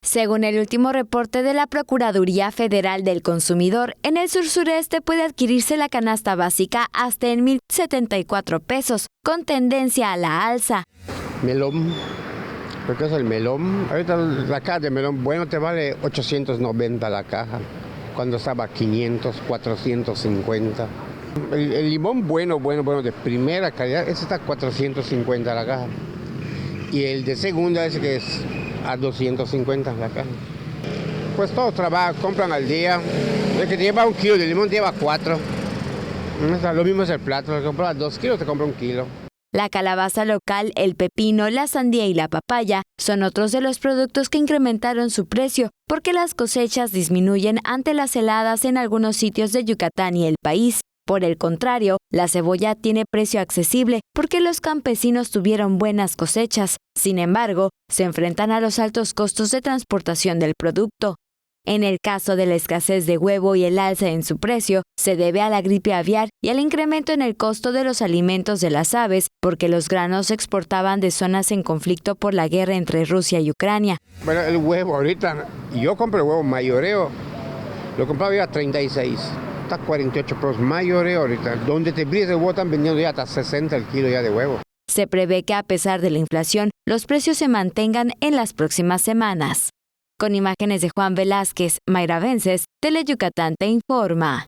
Según el último reporte de la Procuraduría Federal del Consumidor, en el sur-sureste puede adquirirse la canasta básica hasta en 1,074 pesos, con tendencia a la alza. Melón, lo que es el melón, ahorita la caja de melón bueno te vale 890 la caja, cuando estaba 500, 450. El limón bueno, de primera calidad, ese está 450 la caja. Y el de segunda, ese que es a 250 la caja. Pues todos trabajan, compran al día. El que te lleva 1 kilo de limón te lleva 4. Lo mismo es el plato, el compras 2 kilos te compra 1 kilo. La calabaza local, el pepino, la sandía y la papaya son otros de los productos que incrementaron su precio porque las cosechas disminuyen ante las heladas en algunos sitios de Yucatán y el país. Por el contrario, la cebolla tiene precio accesible porque los campesinos tuvieron buenas cosechas. Sin embargo, se enfrentan a los altos costos de transportación del producto. En el caso de la escasez de huevo y el alza en su precio, se debe a la gripe aviar y al incremento en el costo de los alimentos de las aves, porque los granos se exportaban de zonas en conflicto por la guerra entre Rusia y Ucrania. Bueno, el huevo ahorita, yo compro el huevo mayoreo, lo compraba yo a 36. Está 48 pesos mayoreo ahorita. Donde te brilles el huevo están vendiendo ya hasta 60 el kilo ya de huevo. Se prevé que a pesar de la inflación, los precios se mantengan en las próximas semanas. Con imágenes de Juan Velázquez, Mayra Vences, Teleyucatán te informa.